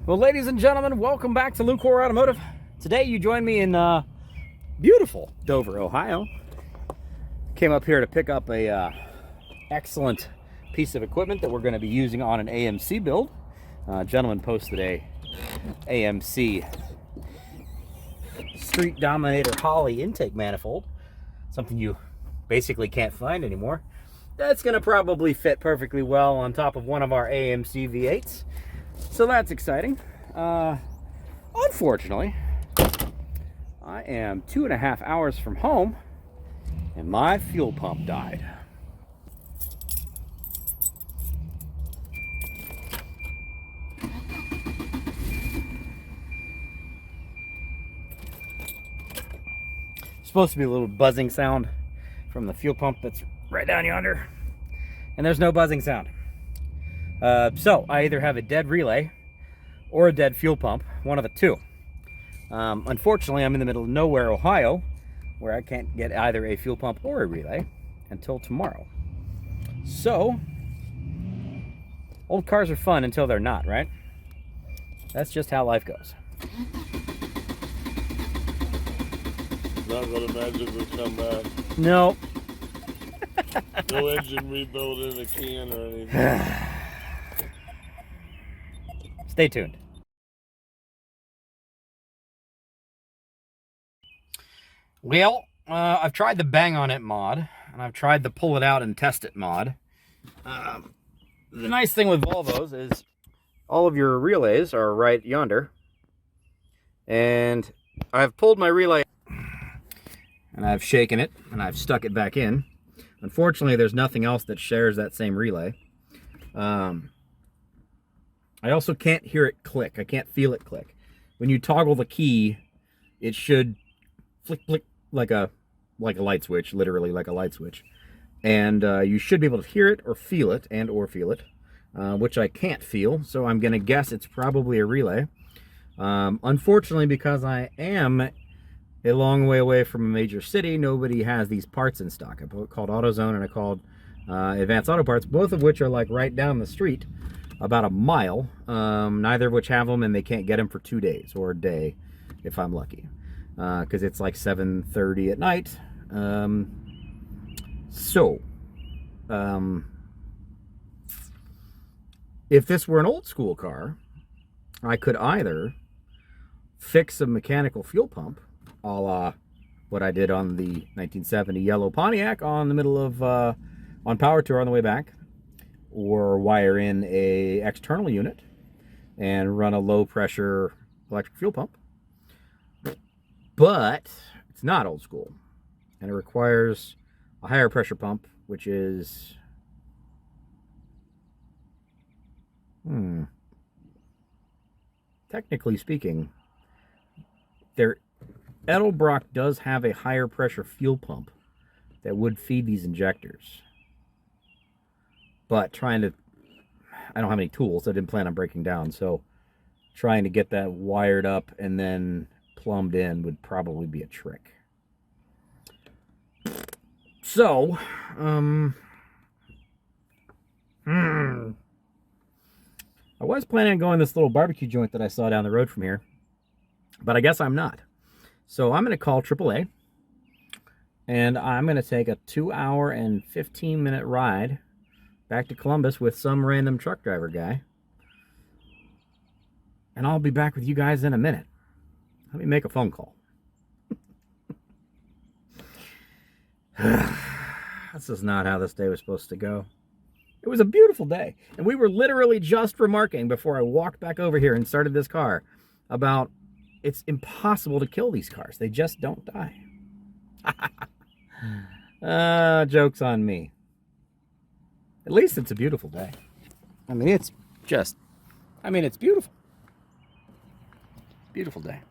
Well, ladies and gentlemen, welcome back to Lucore Automotive. Today you join me in beautiful Dover, Ohio. Came up here to pick up a excellent piece of equipment that we're going to be using on an AMC build. Gentleman posted a AMC Street Dominator Holley intake manifold, something you basically can't find anymore. That's going to probably fit perfectly well on top of one of our AMC V8s. So that's exciting. Unfortunately, I am 2.5 hours from home and my fuel pump died. Supposed to be a little buzzing sound from the fuel pump that's right down yonder, and there's no buzzing sound. So I either have a dead relay or a dead fuel pump, one of the two. Unfortunately, I'm in the middle of nowhere, Ohio, where I can't get either a fuel pump or a relay until tomorrow. So, old cars are fun until they're not, right? That's just how life goes. Not gonna magically come back. No. No engine rebuild in a can or anything. Stay tuned. Well, I've tried the bang on it mod, and I've tried the pull it out and test it mod. The nice thing with Volvos is all of your relays are right yonder. And I've pulled my relay and I've shaken it and I've stuck it back in. Unfortunately, there's nothing else that shares that same relay. I also can't hear it click. I can't feel it click. When you toggle the key, it should flick flick like a light switch, literally like a light switch. And you should be able to hear it or feel it, which I can't feel. So I'm going to guess it's probably a relay. Unfortunately, because I am a long way away from a major city, nobody has these parts in stock. I called AutoZone and I called Advanced Auto Parts, both of which are like right down the street, about a mile. Neither of which have them, and they can't get them for 2 days or a day if I'm lucky, because it's like 7:30 at night. If this were an old school car, I could either fix a mechanical fuel pump, a la what I did on the 1970 yellow Pontiac on the middle of on Power Tour on the way back, or wire in a external unit and run a low pressure electric fuel pump. But it's not old school, and it requires a higher pressure pump, which is technically speaking, Edelbrock does have a higher pressure fuel pump that would feed these injectors. But I don't have any tools. I didn't plan on breaking down. So trying to get that wired up and then plumbed in would probably be a trick. So, I was planning on going to this little barbecue joint that I saw down the road from here, but I guess I'm not. So I'm going to call AAA, and I'm going to take a 2-hour and 15-minute ride back to Columbus with some random truck driver guy. And I'll be back with you guys in a minute. Let me make a phone call. This is not how this day was supposed to go. It was a beautiful day. And we were literally just remarking before I walked back over here and started this car about it's impossible to kill these cars. They just don't die. Joke's on me. At least it's a beautiful day. I mean, it's beautiful. Beautiful day.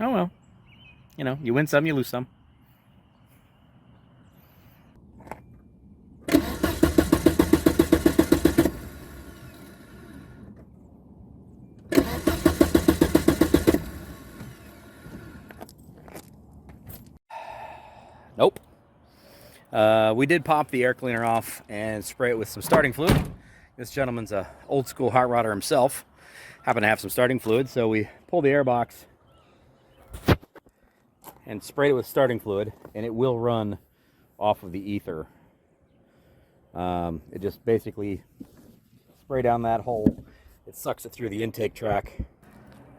Oh well. You know, you win some, you lose some. Nope. We did pop the air cleaner off and spray it with some starting fluid. This gentleman's a old school hot rodder himself. happen to have some starting fluid, so we pulled the air box and sprayed it with starting fluid, and it will run off of the ether. It just basically spray down that hole. It sucks it through the intake track,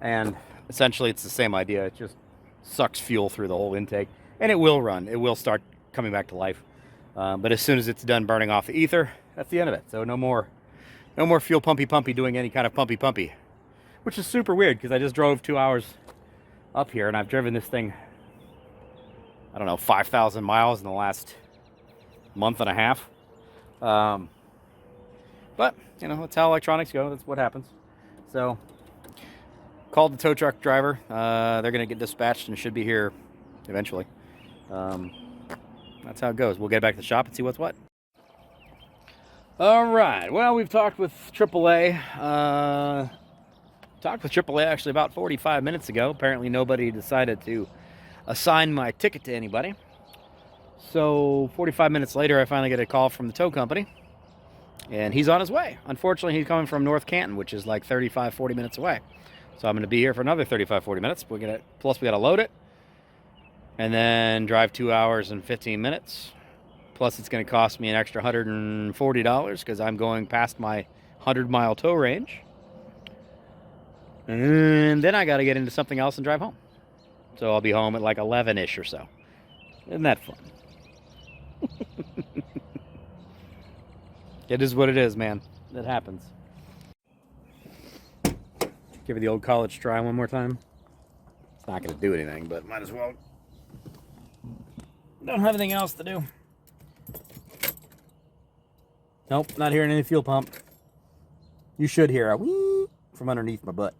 and essentially it's the same idea. It just sucks fuel through the whole intake, and it will run. It will start coming back to life. But as soon as it's done burning off the ether, that's the end of it. So no more fuel pumpy doing any kind of pumpy, which is super weird because I just drove 2 hours up here, and I've driven this thing, I don't know, 5,000 miles in the last month and a half. But, you know, that's how electronics go. That's what happens. So, called the tow truck driver. They're going to get dispatched and should be here eventually. That's how it goes. We'll get back to the shop and see what's what. All right. Well, we've talked with AAA. Talked with AAA actually about 45 minutes ago. Apparently nobody decided to assign my ticket to anybody. So 45 minutes later, I finally get a call from the tow company, and he's on his way. Unfortunately, he's coming from North Canton, which is like 35-40 minutes away. So I'm going to be here for another 35-40 minutes. Plus we got to load it and then drive 2 hours and 15 minutes. Plus it's going to cost me an extra $140 because I'm going past my 100-mile tow range. And then I got to get into something else and drive home. So I'll be home at like 11-ish or so. Isn't that fun? It is what it is, man. It happens. Give it the old college try one more time. It's not going to do anything, but might as well. Don't have anything else to do. Nope, not hearing any fuel pump. You should hear a whee from underneath my butt.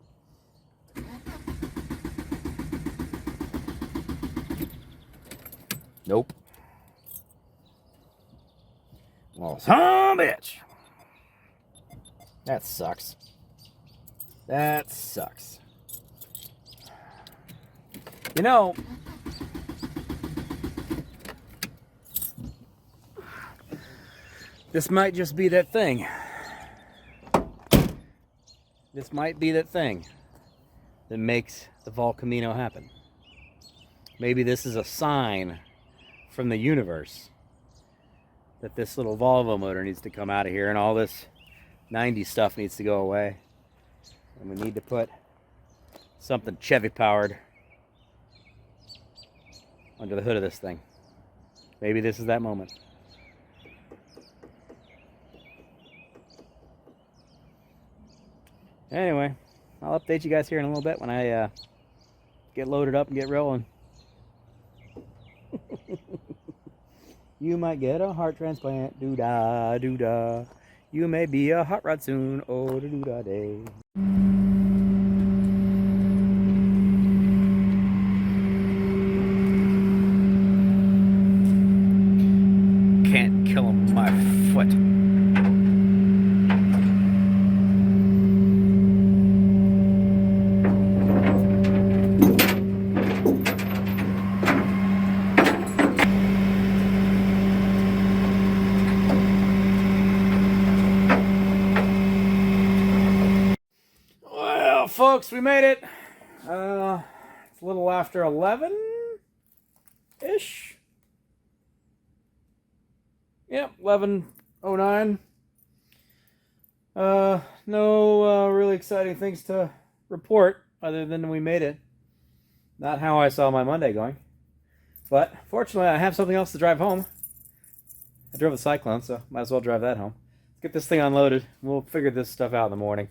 Nope. Oh, son of a bitch. That sucks. That sucks. You know, this might just be that thing. This might be that thing that makes the Vol Camino happen. Maybe this is a sign from the universe that this little Volvo motor needs to come out of here and all this 90s stuff needs to go away. And we need to put something Chevy powered under the hood of this thing. Maybe this is that moment. Anyway, I'll update you guys here in a little bit when I get loaded up and get rolling. You might get a heart transplant, doo-dah, doo-dah. You may be a hot rod soon, oh, doo-dah day. Can't kill him with my foot. Folks, we made it. It's a little after 11-ish. Yep, 11:09. No really exciting things to report other than we made it. Not how I saw my Monday going. But fortunately, I have something else to drive home. I drove the Cyclone, so might as well drive that home. Let's get this thing unloaded. We'll figure this stuff out in the morning.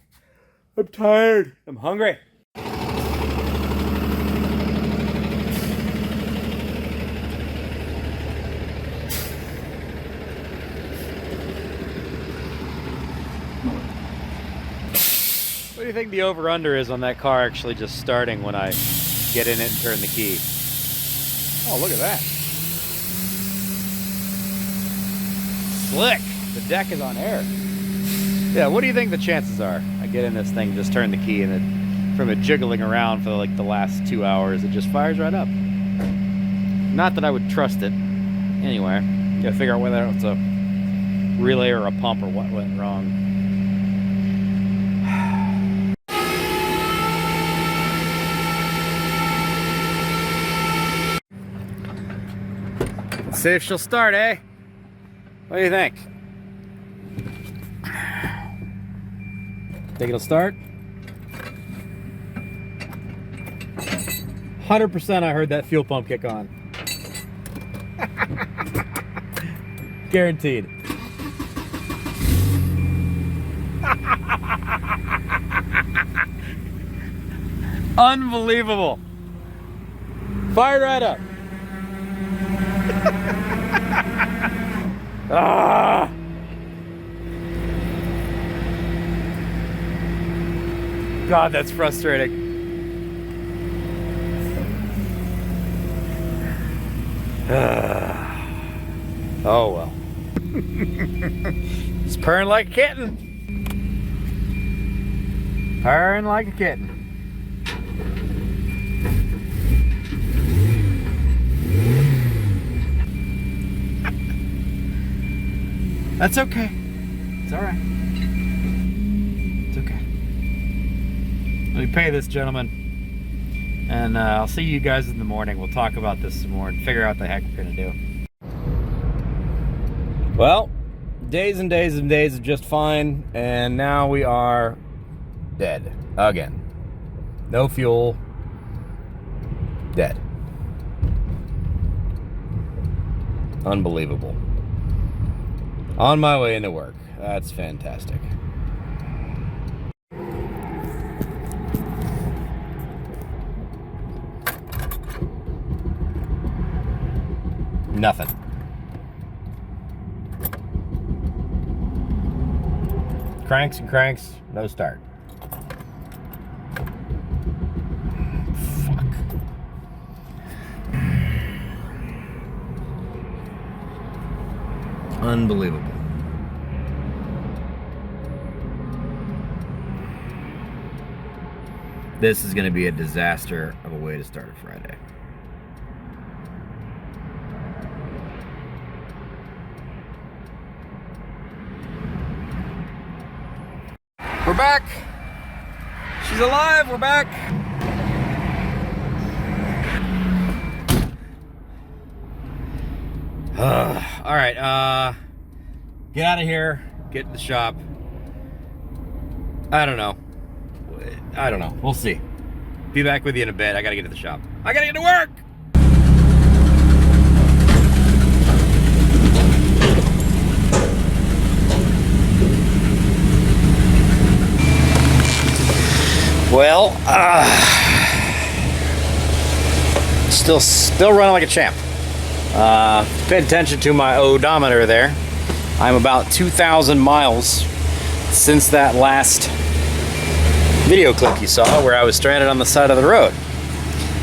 I'm tired. I'm hungry. What do you think the over-under is on that car actually just starting when I get in it and turn the key? Oh, look at that. Slick. The deck is on air. Yeah, what do you think the chances are? I get in this thing, just turn the key, and it, from it jiggling around for like the last 2 hours, it just fires right up. Not that I would trust it. Anyway, gotta figure out whether it's a relay or a pump or what went wrong. See if she'll start, eh? What do you think? Think it'll start? 100% I heard that fuel pump kick on. Guaranteed. Unbelievable. Fired right up. Ah. God, that's frustrating. Oh well. It's purring like a kitten. Purring like a kitten. That's okay. It's all right. It's okay. Let me pay this gentleman, and I'll see you guys in the morning. We'll talk about this some more and figure out what the heck we're gonna do. Well, days and days and days of just fine, and now we are dead again. No fuel. Dead. Unbelievable. On my way into work. That's fantastic. Nothing. Cranks and cranks, no start. Fuck. Unbelievable. This is going to be a disaster of a way to start a Friday. We're back. She's alive. We're back. All right. Get out of here. Get to the shop. I don't know. We'll see. Be back with you in a bit. I gotta get to the shop. I gotta get to work. Well, still running like a champ. Paid attention to my odometer there. I'm about 2,000 miles since that last video clip you saw where I was stranded on the side of the road,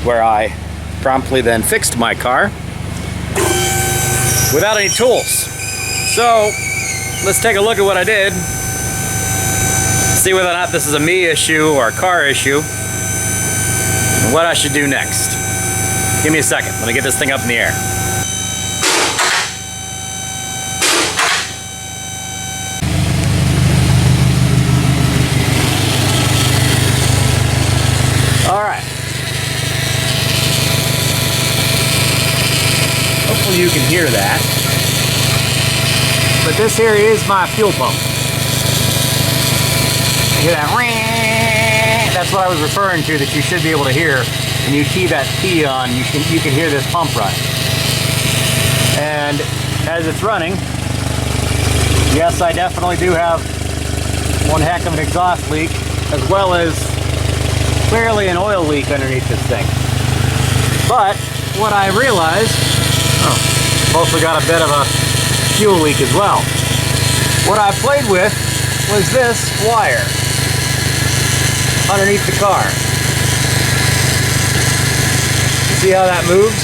where I promptly then fixed my car without any tools. So let's take a look at what I did, see whether or not this is a me issue or a car issue, and what I should do next. Give me a second. Let me get this thing up in the air. All right. Hopefully you can hear that. But this here is my fuel pump. Hear that? That's what I was referring to, that you should be able to hear. When you key that key on, you can hear this pump run. And as it's running, yes, I definitely do have one heck of an exhaust leak, as well as clearly an oil leak underneath this thing. But what I realized, also got a bit of a fuel leak as well. What I played with was this wire underneath the car. See how that moves?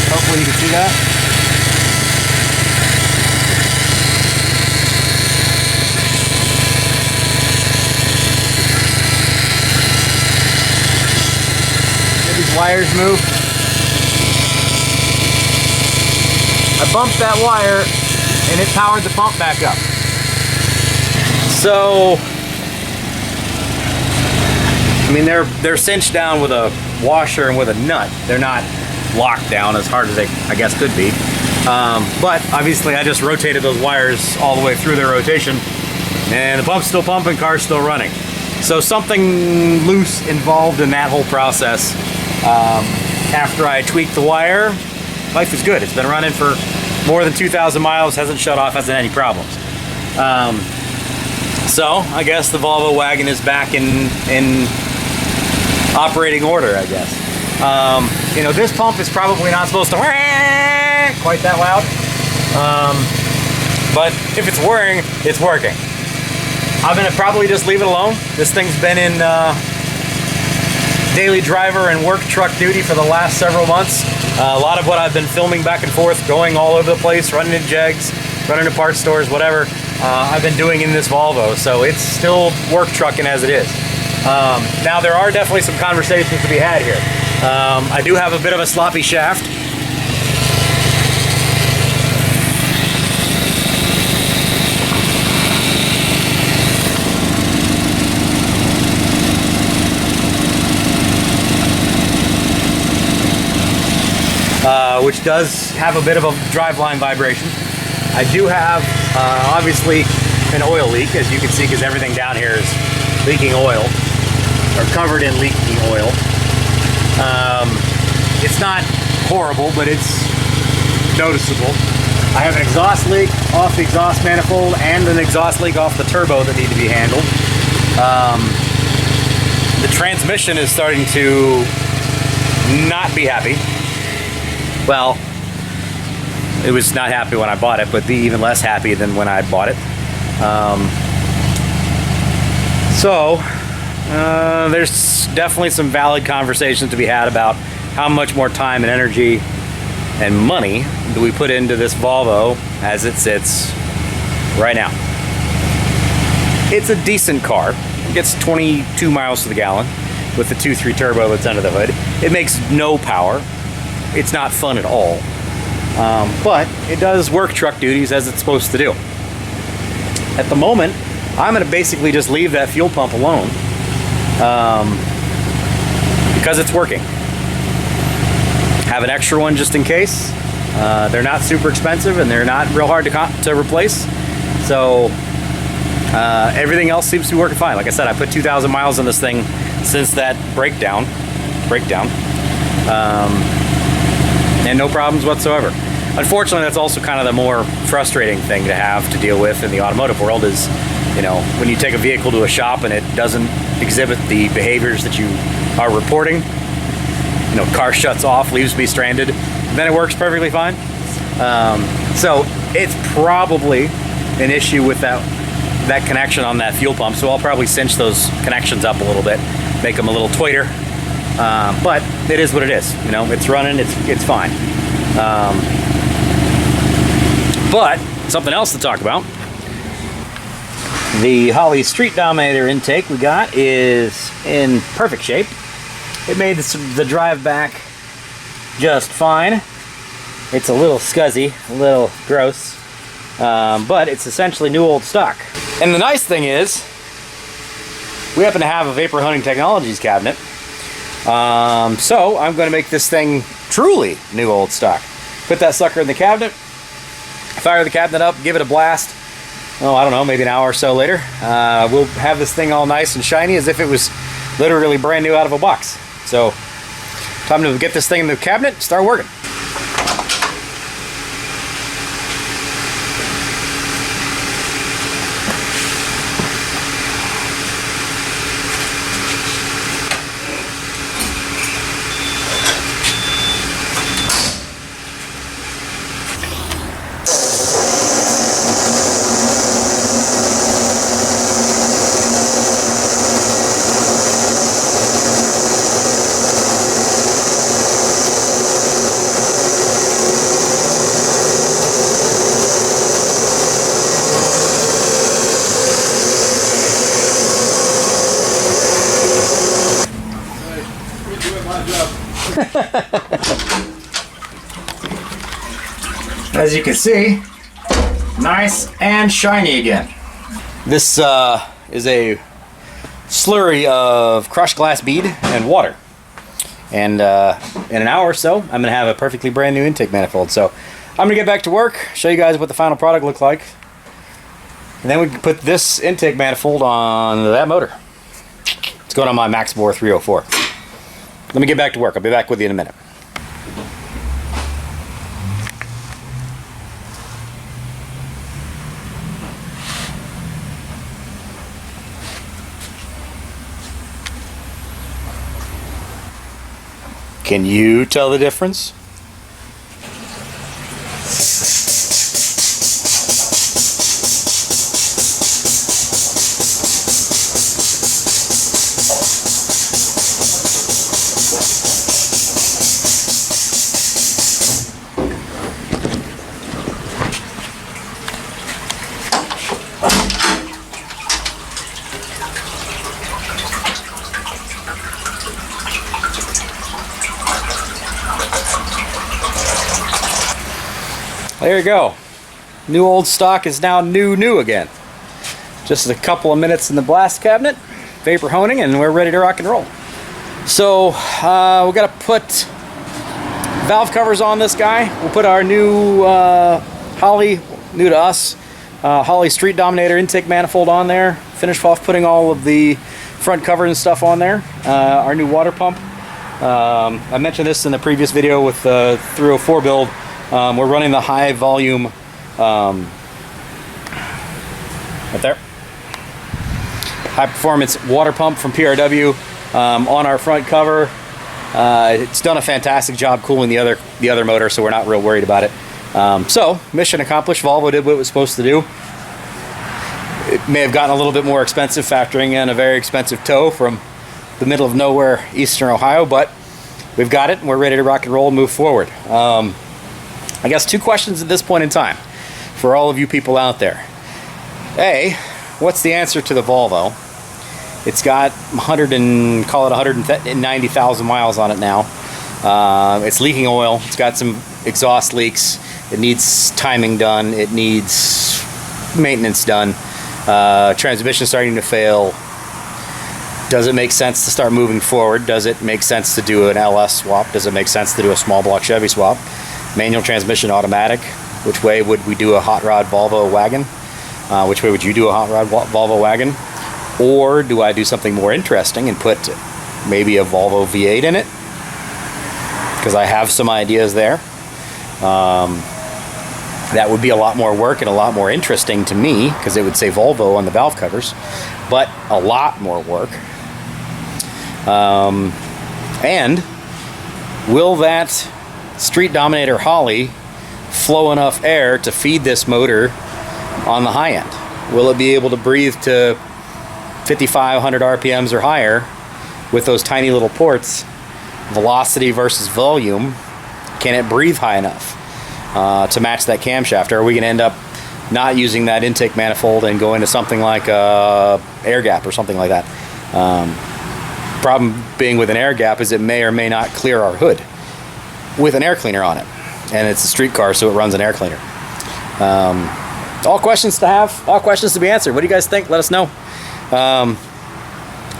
Hopefully you can see that. See these wires move? I bumped that wire and it powered the pump back up. So, I mean, they're cinched down with a washer and with a nut. They're not locked down as hard as they, I guess, could be. But obviously I just rotated those wires all the way through their rotation, and the pump's still pumping, car's still running. So something loose involved in that whole process. After I tweaked the wire, life is good. It's been running for more than 2,000 miles, hasn't shut off, hasn't had any problems. So I guess the Volvo wagon is back in operating order, I guess. You know, this pump is probably not supposed to quite that loud. But if it's whirring, it's working. I'm gonna probably just leave it alone. This thing's been in daily driver and work truck duty for the last several months. A lot of what I've been filming back and forth, going all over the place, running to jegs, running to parts stores, whatever, I've been doing in this Volvo, so it's still work trucking as it is. Now there are definitely some conversations to be had here. I do have a bit of a sloppy shaft. Which does have a bit of a driveline vibration. I do have, obviously, an oil leak, as you can see, because everything down here is leaking oil, or covered in leaking oil. It's not horrible, but it's noticeable. I have an exhaust leak off the exhaust manifold and an exhaust leak off the turbo that need to be handled. The transmission is starting to not be happy. Well, it was not happy when I bought it, but be even less happy than when I bought it. There's definitely some valid conversations to be had about how much more time and energy and money do we put into this Volvo as it sits right now. It's a decent car. It gets 22 miles to the gallon with the 2.3 turbo that's under the hood. It makes no power. It's not fun at all, but it does work truck duties as it's supposed to do. At the moment, I'm going to basically just leave that fuel pump alone because it's working. Have an extra one just in case. They're not super expensive and they're not real hard to replace. So everything else seems to be working fine. Like I said, I put 2,000 miles on this thing since that breakdown. And no problems whatsoever. Unfortunately, that's also kind of the more frustrating thing to have to deal with in the automotive world is, you know, when you take a vehicle to a shop and it doesn't exhibit the behaviors that you are reporting, you know, car shuts off, leaves me stranded, then it works perfectly fine. So it's probably an issue with that connection on that fuel pump, so I'll probably cinch those connections up a little bit, make them a little tighter. But it is what it is. You know, it's running, it's fine. But something else to talk about. The Holley Street Dominator intake we got is in perfect shape. It made the drive back just fine. It's a little scuzzy, a little gross, but it's essentially new old stock. And the nice thing is, we happen to have a Vapor Hunting Technologies cabinet. So I'm going to make this thing truly new old stock. Put that sucker in the cabinet, fire the cabinet up, give it a blast. Oh, I don't know, maybe an hour or so later. We'll have this thing all nice and shiny as if it was literally brand new out of a box. So, time to get this thing in the cabinet, start working. As you can see, nice and shiny again. This is a slurry of crushed glass bead and water. And in an hour or so, I'm going to have a perfectly brand new intake manifold. So I'm gonna get back to work, show you guys what the final product looks like, and then we can put this intake manifold on that motor. It's going on my Max Bore 304. Let me get back to work. I'll be back with you in a minute. Can you tell the difference? There you go. New old stock is now new again. Just a couple of minutes in the blast cabinet, vapor honing, and we're ready to rock and roll. So we got to put valve covers on this guy. We'll put our new Holley, new to us, Holley Street Dominator intake manifold on there. Finish off putting all of the front cover and stuff on there. Our new water pump. I mentioned this in the previous video with the 304 build. We're running the high volume right there, high performance water pump from PRW on our front cover. It's done a fantastic job cooling the other motor, so we're not real worried about it. So mission accomplished. Volvo did what it was supposed to do. It may have gotten a little bit more expensive factoring in a very expensive tow from the middle of nowhere eastern Ohio, but we've got it and we're ready to rock and roll and move forward. I guess two questions at this point in time for all of you people out there. A, what's the answer to the Volvo? It's got 190,000 miles on it now. It's leaking oil. It's got some exhaust leaks. It needs timing done. It needs maintenance done. Transmission starting to fail. Does it make sense to start moving forward? Does it make sense to do an LS swap? Does it make sense to do a small block Chevy swap? Manual transmission, automatic. Which way would we do a hot rod Volvo wagon? Which way would you do a hot rod Volvo wagon? Or do I do something more interesting and put maybe a Volvo V8 in it? Because I have some ideas there. That would be a lot more work and a lot more interesting to me, because it would say Volvo on the valve covers, but a lot more work. And will that Street Dominator Holley flow enough air to feed this motor on the high end? Will it be able to breathe to 5,500 RPMs or higher with those tiny little ports? Velocity versus volume. Can it breathe high enough to match that camshaft? Or are we going to end up not using that intake manifold and going to something like air gap or something like that? Problem being with an air gap is it may or may not clear our hood with an air cleaner on it, and it's a street car, so it runs an air cleaner. All questions to have, all questions to be answered. What do you guys think? Let us know.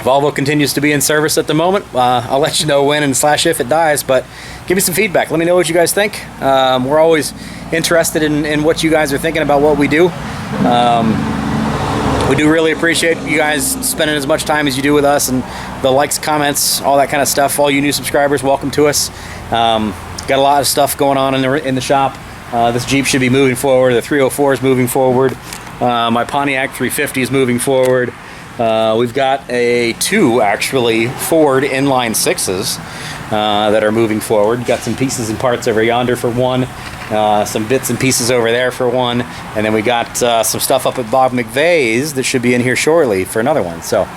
Volvo continues to be in service at the moment. I'll let you know when and / if it dies, but give me some feedback. Let me know what you guys think. We're always interested in what you guys are thinking about what we do. We do really appreciate you guys spending as much time as you do with us, and the likes, comments, all that kind of stuff. All you new subscribers, welcome to us. Got a lot of stuff going on in the shop. This Jeep should be moving forward. The 304 is moving forward. My Pontiac 350 is moving forward. We've got two actually Ford inline sixes that are moving forward. Got some pieces and parts over yonder for one. Some bits and pieces over there for one, and then we got some stuff up at Bob McVeigh's that should be in here shortly for another one. So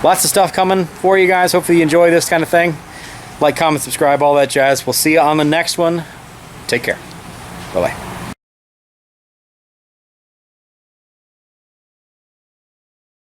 lots of stuff coming for you guys. Hopefully you enjoy this kind of thing. Like, comment, subscribe, all that jazz. We'll see you on the next one. Take care. Bye-bye.